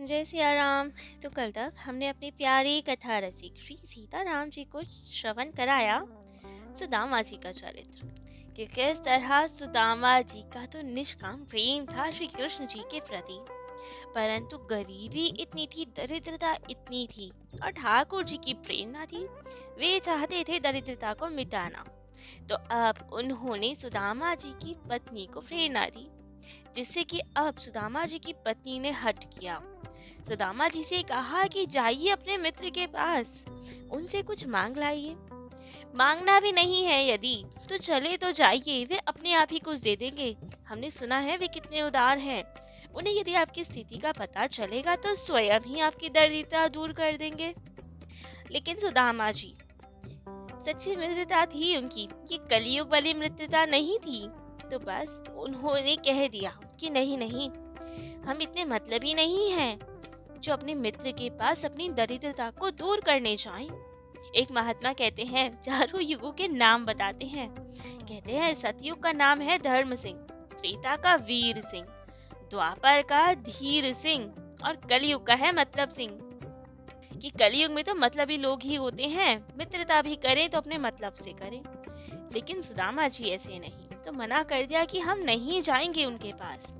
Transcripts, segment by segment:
जय सिया राम। तो कल तक हमने अपनी प्यारी कथा रसिक श्री सीताराम जी को श्रवण कराया सुदामा जी का चरित्र कि किस तरह सुदामा जी का तो निष्काम प्रेम था श्री कृष्ण जी के प्रति, परंतु गरीबी इतनी थी, दरिद्रता इतनी थी और ठाकुर जी की प्रेरणा थी, वे चाहते थे दरिद्रता को मिटाना। तो अब उन्होंने सुदामा जी की पत्नी को प्रेरणा दी, जिससे कि अब सुदामा जी की पत्नी ने हट किया। सुदामा जी से कहा कि जाइए अपने मित्र के पास, उनसे कुछ मांग लाइए। मांगना भी नहीं है यदि तो चले तो जाइए, वे अपने आप ही कुछ दे देंगे। हमने सुना है वे कितने उदार हैं। उन्हें यदि आपकी स्थिति का पता चलेगा तो स्वयं ही आपकी दरिद्रता दूर कर देंगे। लेकिन सुदामा जी, सच्ची मित्रता थी उनकी, ये कलयुग वाली मित्रता नहीं थी। तो बस उन्होंने कह दिया कि नहीं नहीं, हम इतने मतलबी नहीं हैं जो अपने मित्र के पास अपनी दरिद्रता को दूर करने जाएं। एक महात्मा कहते हैं, चारों युगों के नाम बताते हैं। कहते हैं सतयुग का नाम है धर्म सिंह, त्रेता का वीर सिंह, द्वापर का धीर सिंह और कलयुग का है मतलब सिंह। कि कलयुग में तो मतलबी लोग ही होते हैं, मित्रता भी करें तो अपने मतलब से करें। लेकिन सुदामा जी ऐसे नहीं, तो मना कर दिया कि हम नहीं जाएंगे उनके पास।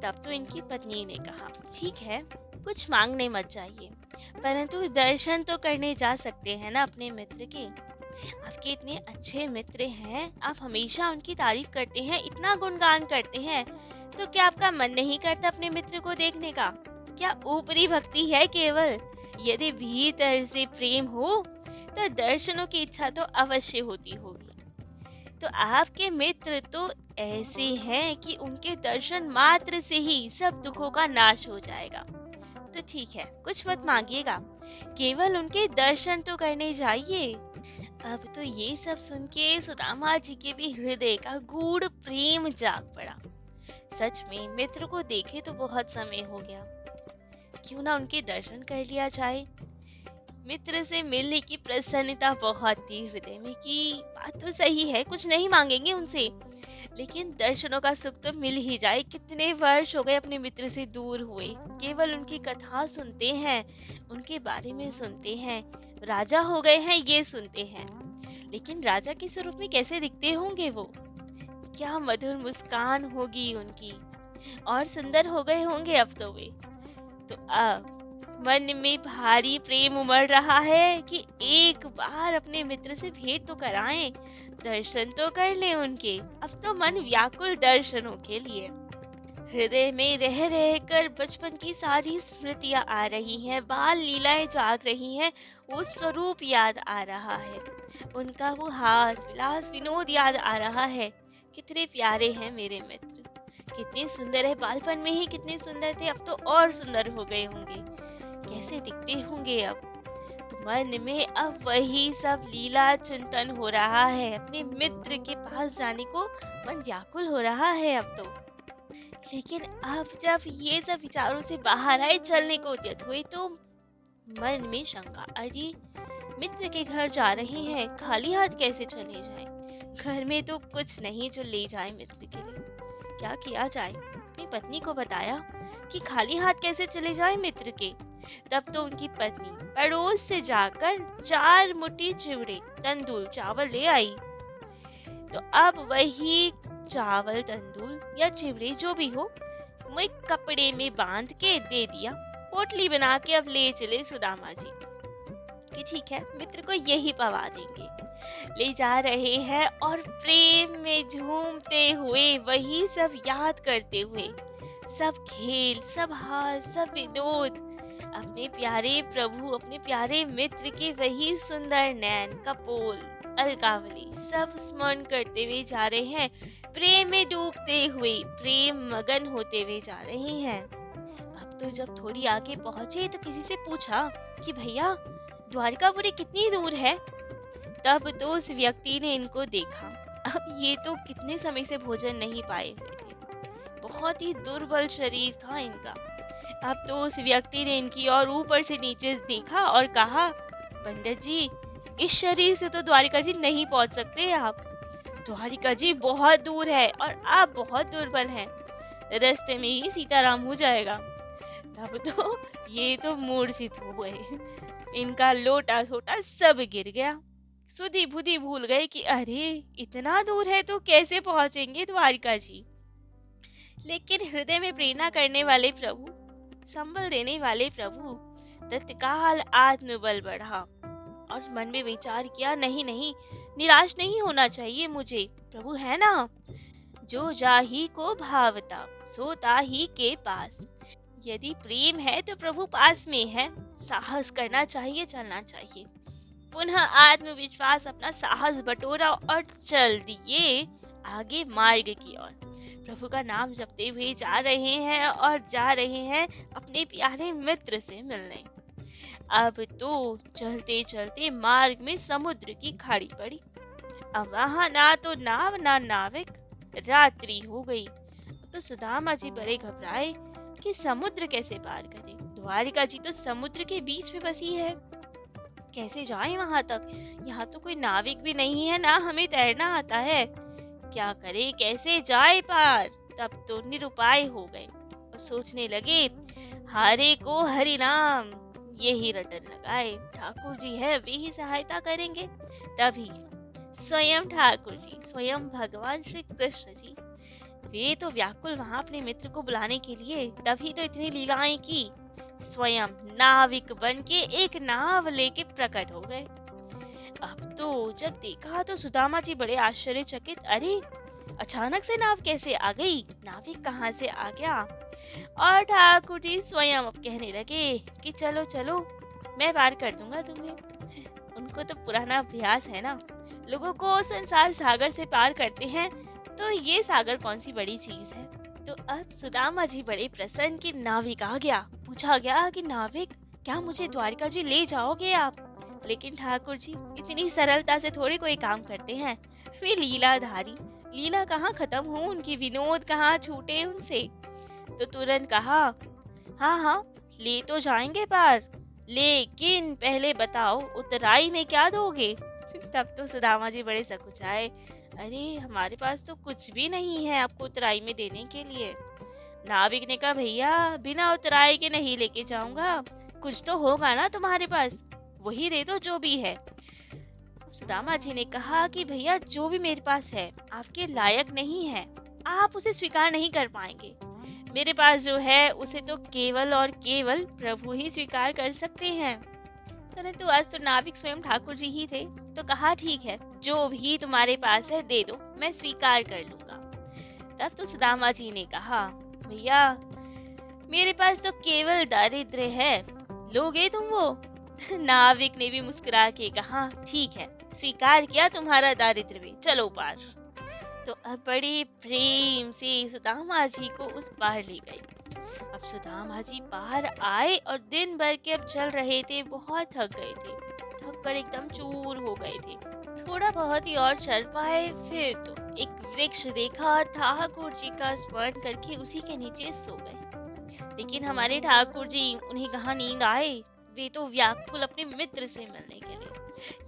तब तो इनकी पत्नी ने कहा, ठीक है, कुछ मांगने मत जाइए, परंतु दर्शन तो करने जा सकते हैं ना अपने मित्र के। आपके इतने अच्छे मित्र हैं, आप हमेशा उनकी तारीफ करते हैं, इतना गुणगान करते हैं, तो क्या आपका मन नहीं करता अपने मित्र को देखने का? क्या ऊपरी भक्ति है केवल? यदि भीतर से प्रेम हो तो दर्शनों की इच्छा तो अवश्य होती होगी। तो आपके मित्र तो ऐसे हैं कि उनके दर्शन मात्र से ही सब दुखों का नाश हो जाएगा। तो ठीक है, कुछ मत मांगिएगा, केवल उनके दर्शन तो करने जाइए। अब तो ये सब सुन के सुदामा जी के भी हृदय का गूढ़ प्रेम जाग पड़ा। सच में मित्र को देखे तो बहुत समय हो गया, क्यों ना उनके दर्शन कर लिया जाए। मित्र से मिलने की प्रसन्नता बहुत थी हृदय में कि बात तो सही है, कुछ नहीं मांगेंगे उनसे, लेकिन दर्शनों का सुख तो मिल ही जाए। कितने वर्ष हो गए अपने मित्र से दूर हुए, केवल उनकी कथा सुनते हैं, उनके बारे में सुनते हैं। राजा हो गए हैं ये सुनते हैं, लेकिन राजा के स्वरूप में कैसे दिखते होंगे वो? क्या मधुर मुस्कान होगी उनकी, और सुंदर हो गए होंगे अब तो वे। तो अब मन में भारी प्रेम उमड़ रहा है कि एक बार अपने मित्र से भेंट तो कराएं, दर्शन तो कर लें उनके। अब तो मन व्याकुल दर्शनों के लिए। हृदय में रह रह कर बचपन की सारी स्मृतियां आ रही हैं, बाल लीलाएं जाग रही हैं, वो स्वरूप याद आ रहा है, उनका वो हास विलास विनोद याद आ रहा है। कितने प्यारे हैं मेरे मित्र, कितने सुंदर है, बालपन में ही कितने सुंदर थे, अब तो और सुंदर हो गए होंगे, कैसे दिखते होंगे अब। तो मन में अब वही सब लीला चिंतन हो रहा है, अपने मित्र के पास जाने को मन व्याकुल हो रहा है अब तो। लेकिन अब जब ये सब विचारों से बाहर आए, चलने को उद्यत हुए, तो मन में शंका, अरे मित्र के घर जा रहे हैं, खाली हाथ कैसे चले जाएं? घर में तो कुछ नहीं जो ले जाए मित्र के लिए, क्या किया जाए? अपनी पत्नी को बताया कि खाली हाथ कैसे चले जाए मित्र के। तब तो उनकी पत्नी पड़ोस से जाकर 4 मुट्ठी चिवड़े तंदूर चावल ले आई। तो अब वही चावल तंदूर या चिवड़े जो भी हो, मैं कपड़े में बांध के दे दिया, पोटली बना के अब ले चले सुदामा जी कि ठीक है, मित्र को यही पवा देंगे। ले जा रहे हैं और प्रेम में झूमते हुए, वही सब याद करते हुए, सब खेल, सब हास, सब विनोद, अपने प्यारे प्रभु, अपने प्यारे मित्र के वही सुंदर नैन, कपोल, अलकावली, सब स्मरण करते हुए जा रहे हैं, प्रेम में डूबते हुए, प्रेम मगन होते हुए जा रहे हैं। अब तो जब थोड़ी आगे पहुंचे तो किसी से पूछा कि भैया, द्वारकापुरी कितनी दूर है? तब तो उस व्यक्ति ने इनको देखा, अब ये तो कितने समय से भोजन नहीं पाए हुए थे, बहुत ही दुर्बल शरीर था इनका। अब तो उस व्यक्ति ने इनकी और ऊपर से नीचे देखा और कहा, पंडित जी, इस शरीर से तो द्वारिका जी नहीं पहुंच सकते आप, द्वारिका जी बहुत दूर है और आप बहुत दुर्बल हैं, रास्ते में ही सीताराम हो जाएगा। तब तो ये तो मूर्छित हो गए। इनका लोटा छोटा सब गिर गया। सुधी बुद्धि भूल गए कि अरे इतना दूर है तो कैसे पहुंचेंगे द्वारिका जी। लेकिन हृदय में प्रेरणा करने वाले प्रभु, संबल देने वाले प्रभु, तत्काल आत्मबल बढ़ा और मन में विचार किया, नहीं नहीं, निराश नहीं होना चाहिए मुझे। प्रभु है ना, जो जाही को भावता सो ताही के पास। यदि प्रेम है तो प्रभु पास में है। साहस करना चाहिए, चलना चाहिए। पुनः आत्मविश्वास अपना साहस बटोरा और चल दिए आगे मार्ग की ओर। प्रभु का नाम जपते हुए जा रहे हैं और जा रहे हैं अपने प्यारे मित्र से मिलने। अब तो चलते चलते मार्ग में समुद्र की खाड़ी पड़ी। अब वहां ना तो नाव ना नाविक, रात्रि हो गई। तो सुदामा जी बड़े घबराए कि समुद्र कैसे पार करें। द्वारिका जी तो समुद्र के बीच में बसी है, कैसे जाएं वहां तक। यहाँ तो कोई नाविक भी नहीं है, ना हमें तैरना आता है। क्या करे, कैसे जाए पार। तब तो निरुपाय हो गए और सोचने लगे, हारे को हरि नाम, यही रटन लगाए। ठाकुर जी है, वे ही सहायता करेंगे। तभी स्वयं ठाकुर जी, स्वयं भगवान श्री कृष्ण जी, वे तो व्याकुल वहां अपने मित्र को बुलाने के लिए, तभी तो इतनी लीलाएं की। स्वयं नाविक बन के एक नाव लेके प्रकट हो गए। अब तो जब देखा तो सुदामा जी बड़े आश्चर्यचकित, अरे अचानक से नाव कैसे आ गई, नाविक कहाँ से आ गया। और ठाकुर जी स्वयं अब कहने लगे कि चलो चलो, मैं पार कर दूंगा तुम्हें। उनको तो पुराना अभ्यास है ना, लोगों को संसार सागर से पार करते हैं, तो ये सागर कौन सी बड़ी चीज है। तो अब सुदामा जी बड़े प्रसन्न कि नाविक आ गया। पूछा गया कि नाविक, क्या मुझे द्वारिका जी ले जाओगे आप। लेकिन ठाकुर जी इतनी सरलता से थोड़ी कोई काम करते हैं। वे लीलाधारी, लीला कहाँ खत्म हो उनकी, विनोद कहाँ छूटे उनसे। तो तुरंत कहा, हाँ हाँ ले तो जाएंगे पार, लेकिन पहले बताओ उतराई में क्या दोगे। तब तो सुदामा जी बड़े सकुचाए, अरे हमारे पास तो कुछ भी नहीं है आपको उतराई में देने के लिए। नाविक ने कहा, भैया बिना उतराई के नहीं लेके जाऊंगा, कुछ तो होगा ना तुम्हारे पास, वही दे दो जो भी है। सुदामा जी ने कहा कि भैया जो भी मेरे पास है आपके लायक नहीं है, आप उसे स्वीकार नहीं कर पाएंगे। मेरे पास जो है उसे तो केवल और केवल प्रभु ही स्वीकार कर सकते हैं। परंतु आज तो नाविक स्वयं ठाकुर जी ही थे, तो कहा ठीक है, जो भी तुम्हारे पास है दे दो, मैं स्वीकार कर लूंगा। तब तो सुदामा जी ने कहा, भैया मेरे पास तो केवल दारिद्र्य है, लोगे तुम वो। नाविक ने भी मुस्कुरा के कहा, ठीक है, स्वीकार किया तुम्हारा दारिद्र्य भी, चलो पार। तो अब बड़े प्रेम से सुदामा जी को उस पार ले गए। अब सुदामा जी बाहर आए और दिन भर के अब चल रहे थे, बहुत थक गए थे, थक कर एकदम चूर हो गए थे। थोड़ा बहुत ही और चल पाए, फिर तो एक वृक्ष देखा, ठाकुर जी का स्मरण करके उसी के नीचे सो गए। लेकिन हमारे ठाकुर जी, उन्हें कहाँ नींद आए, वे तो व्याकुल अपने मित्र से मिलने के लिए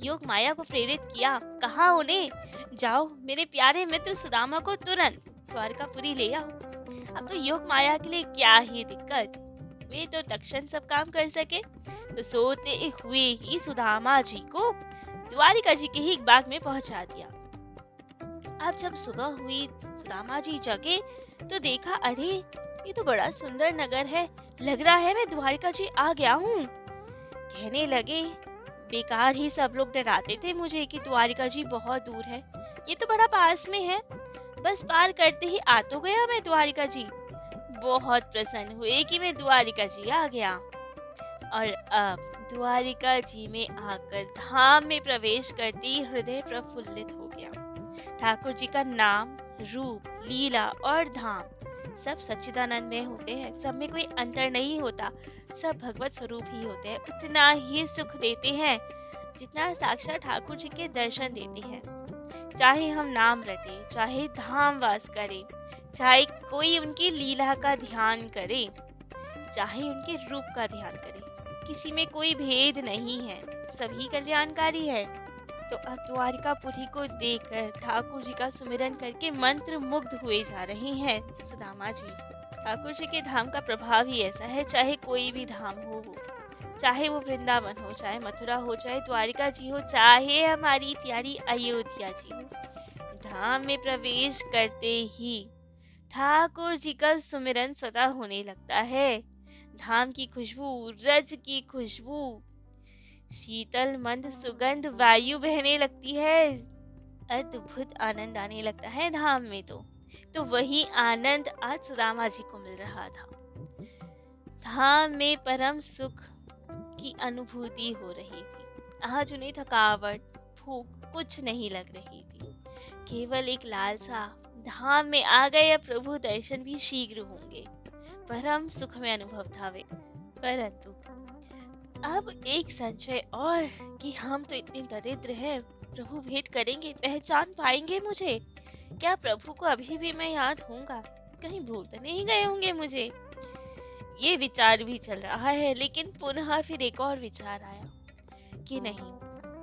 योग माया को प्रेरित किया। कहा उन्हें, जाओ मेरे प्यारे मित्र सुदामा को तुरंत द्वारकापुरी ले आओ। अब तो योग माया के लिए क्या ही दिक्कत, वे तो तक्षण सब काम कर सके। तो सोते हुए ही सुदामा जी को द्वारिका जी के ही बाग में पहुंचा दिया। अब जब सुबह हुई, सुदामा जी जगे तो देखा, अरे ये तो बड़ा सुंदर नगर है, लग रहा है मैं द्वारिका जी आ गया हूँ। कहने लगे, बेकार ही सब लोग डराते थे मुझे कि द्वारिका जी बहुत दूर है, ये तो बड़ा पास में है, बस पार करते ही आ तो गया मैं द्वारिका जी। बहुत प्रसन्न हुए कि मैं द्वारिका जी आ गया। और अब द्वारिका जी में आकर धाम में प्रवेश करते ही हृदय प्रफुल्लित हो गया। ठाकुर जी का नाम, रूप, लीला और धाम सब सच्चिदानंद में होते हैं, सब में कोई अंतर नहीं होता, सब भगवत स्वरूप ही होते हैं। उतना ही सुख देते हैं जितना साक्षात ठाकुर जी के दर्शन देते हैं। चाहे हम नाम रटे, चाहे धाम वास करें, चाहे कोई उनकी लीला का ध्यान करे, चाहे उनके रूप का ध्यान करे, किसी में कोई भेद नहीं है, सभी कल्याणकारी है। तो अब द्वारिकापुरी को देखकर ठाकुर जी का सुमिरन करके मंत्र मुग्ध हुए जा रहे हैं सुदामा जी। ठाकुर जी के धाम का प्रभाव ही ऐसा है, चाहे कोई भी धाम हो वो, चाहे वो वृंदावन हो, चाहे मथुरा हो, चाहे द्वारिका जी हो, चाहे हमारी प्यारी अयोध्या जी हो, धाम में प्रवेश करते ही ठाकुर जी का सुमिरन स्वतः होने लगता है। धाम की खुशबू, रज की खुशबू, शीतल मंद सुगंध वायु बहने लगती है, अद्भुत आनंद आने लगता है धाम में। तो वही आनंद आज सुदामा जी को मिल रहा था। धाम में परम सुख की अनुभूति हो रही थी। आज उन्हें थकावट, भूख कुछ नहीं लग रही थी, केवल एक लालसा, धाम में आ गए, अब प्रभु दर्शन भी शीघ्र होंगे। परम सुख में अनुभव था वे। परंतु अब एक संशय और कि हम तो इतने दरिद्र हैं, प्रभु भेंट करेंगे, पहचान पाएंगे मुझे? क्या प्रभु को अभी भी मैं याद होऊंगा? कहीं भूल तो नहीं गए होंगे मुझे? ये विचार भी चल रहा है, लेकिन पुनः फिर एक और विचार आया कि नहीं,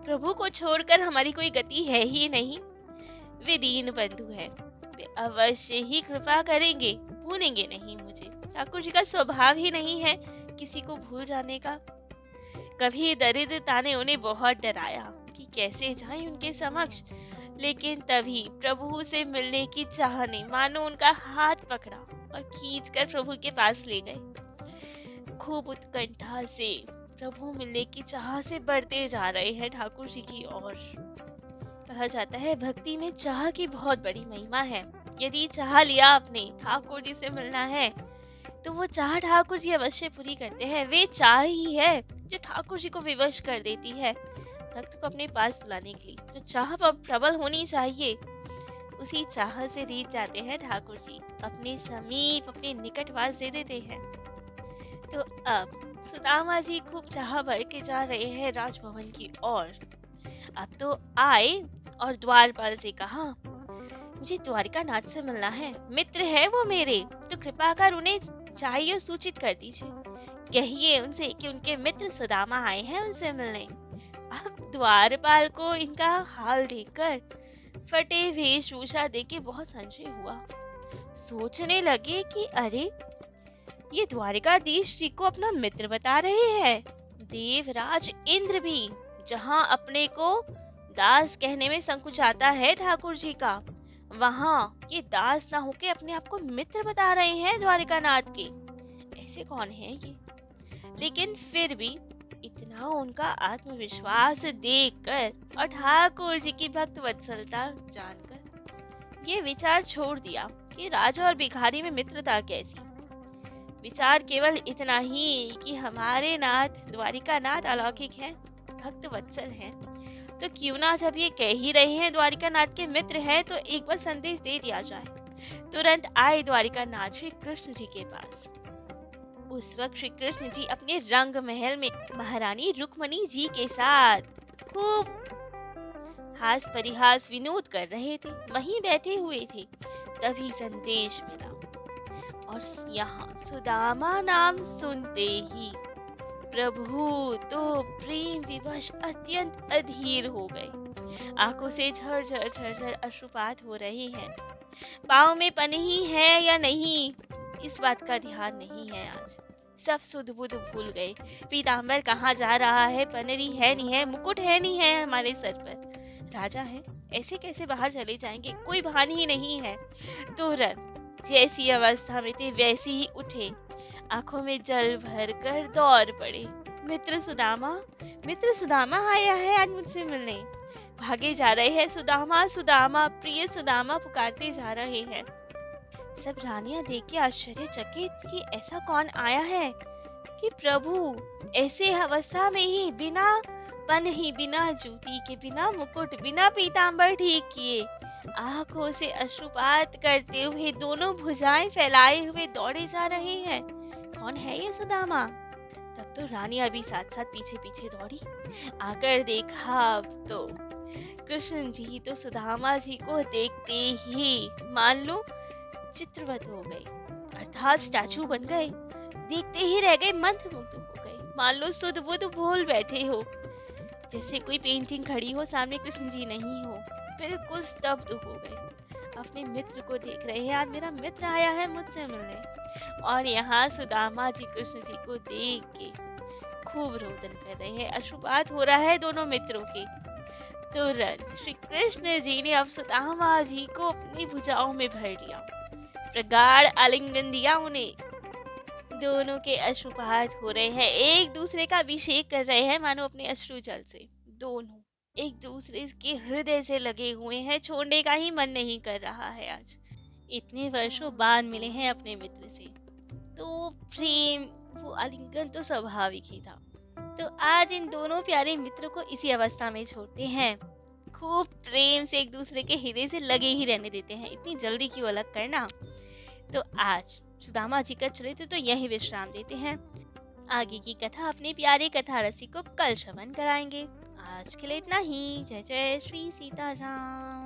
प्रभु को छोड़कर हमारी कोई गति है ही नहीं। वे दीन बंधु हैं, वे अवश्य ही कृपा करेंगे, भूलेंगे नहीं मुझे। ठाकुर जी का स्वभाव ही नहीं है किसी को भूल जाने का। कभी दरिद्रता ने उन्हें बहुत डराया कि कैसे जाएं उनके समक्ष, लेकिन तभी प्रभु से मिलने की चाह ने मानो उनका हाथ पकड़ा और खींचकर प्रभु के पास ले गए। खूब उत्कंठा से प्रभु मिलने की चाह से बढ़ते जा रहे हैं ठाकुर जी की ओर। कहा जाता है भक्ति में चाह की बहुत बड़ी महिमा है। यदि चाह लिया आपने ठाकुर जी से मिलना है, तो वो चाह ठाकुर जी अवश्य पूरी करते हैं। वे चाह ही है जो ठाकुर जी को विवश कर देती है भक्त को अपने पास बुलाने के लिए। जो चाह प्रबल होनी चाहिए, उसी चाह से रीत जाते हैं ठाकुर जी, अपने समीप, अपने निकटवास दे देते हैं। तो अब सुदामा जी खूब चाह भर के जा रहे हैं राजभवन की ओर। अब तो आए और द्वारपाल से कहा, मुझे द्वारिका नाथ से मिलना है, मित्र है वो मेरे, तो कृपा कर उन्हें चाहिए सूचित कर दीजिए। कहिए उनसे कि उनके मित्र सुदामा आए हैं उनसे मिलने। अब द्वारपाल को इनका हाल देखकर, फटे वेशभूषा देख बहुत संशय हुआ। सोचने लगे कि अरे, ये द्वारिकाधीश जी को अपना मित्र बता रहे हैं। देवराज इंद्र भी जहां अपने को दास कहने में संकुचाता है ठाकुर जी का, वहां ये दास ना होके अपने आप को मित्र बता रहे हैं द्वारिकानाथ के। ऐसे कौन है ये? लेकिन फिर भी इतना उनका आत्मविश्वास देखकर और ठाकुर जी की भक्त वत्सलता जानकर ये विचार छोड़ दिया कि राजा और भिखारी में मित्रता कैसी। विचार केवल इतना ही कि हमारे नाथ द्वारिका नाथ अलौकिक हैं, भक्त वत्सल हैं, तो क्यों ना जब ये कह ही रहे हैं द्वारिका नाथ के मित्र हैं, तो एक बार संदेश दे दिया जाए। तुरंत आए द्वारिका नाथ श्री कृष्ण जी के पास। उस वक्त श्री कृष्ण जी अपने रंग महल में महारानी रुक्मणी जी के साथ खूब हास परिहास विनोद कर रहे थे, वहीं बैठे हुए थे। तभी संदेश मिला और यहाँ सुदामा नाम सुनते ही प्रभु तो प्रेम विवश अत्यंत अधीर हो गए। आंखों से झरझर झरझर अश्रुपात हो रहे हैं। पाँव में पनही है या नहीं, इस बात का ध्यान नहीं है आज। सब सुध बुध भूल गए। पीताम्बर कहाँ जा रहा है, पनरी है नहीं है, मुकुट है नहीं है हमारे सर पर, राजा है, ऐसे कैसे बाहर चले जाएंगे, कोई भान ही नहीं है। तुरंत जैसी अवस्था में थे वैसी ही उठे, आंखों में जल भर कर दौड़ पड़े। मित्र सुदामा आया है आज मुझसे मिलने। भागे जा रहे हैं, सुदामा सुदामा, प्रिय सुदामा पुकारते जा रहे हैं। सब रानियां देख के आश्चर्यचकित कि ऐसा कौन आया है कि प्रभु ऐसे अवस्था में ही बिना पन ही, बिना जूती के, बिना मुकुट, बिना पीताम्बर ठीक किए, आंखों से अश्रुपात करते हुए, दोनों भुजाएं फैलाए हुए दौड़े जा रहे हैं। कौन है ये सुदामा? तब तो रानियां भी साथ साथ पीछे पीछे दौड़ी। आकर देखा तो कृष्ण जी तो सुदामा जी को देखते ही मान लो चित्रवत हो गए, अर्थात स्टैचू बन गए। देखते ही रह गए, मंत्रमुग्ध हो गए, मान लो सुध बुध भूल बैठे हो, जैसे कोई पेंटिंग खड़ी हो सामने, कृष्ण जी नहीं हो, बिल्कुल स्तब्ध हो गए। अपने मित्र को देख रहे हैं। आज मेरा मित्र आया है मुझसे मिलने, और यहाँ सुदामा जी कृष्ण जी को देख के खूब रोदन कर रहे हैं। अशुभात हो रहा है दोनों मित्रों की। तुरंत श्री कृष्ण जी ने अब सुदामा जी को अपनी भुजाओं में भर लिया, प्रगाढ़ आलिंगन दिया उन्हें। दोनों के अश्रुपात हो रहे हैं, एक दूसरे का अभिषेक कर रहे हैं मानो अपने अश्रु जल से। दोनों एक दूसरे के हृदय से लगे हुए हैं, छोड़ने का ही मन नहीं कर रहा है। आज इतने वर्षों बाद मिले हैं अपने मित्र से, तो प्रेम, वो आलिंगन तो स्वाभाविक ही था। तो आज इन दोनों प्यारे मित्र को इसी अवस्था में छोड़ते हैं, खूब प्रेम से एक दूसरे के हृदय से लगे ही रहने देते हैं। इतनी जल्दी क्यों अलग करना। तो आज सुदामा जी का चरित्र तो यही विश्राम देते हैं। आगे की कथा अपने प्यारे कथा रसिक को कल श्रवण कराएंगे। आज के लिए इतना ही। जय जय श्री सीताराम।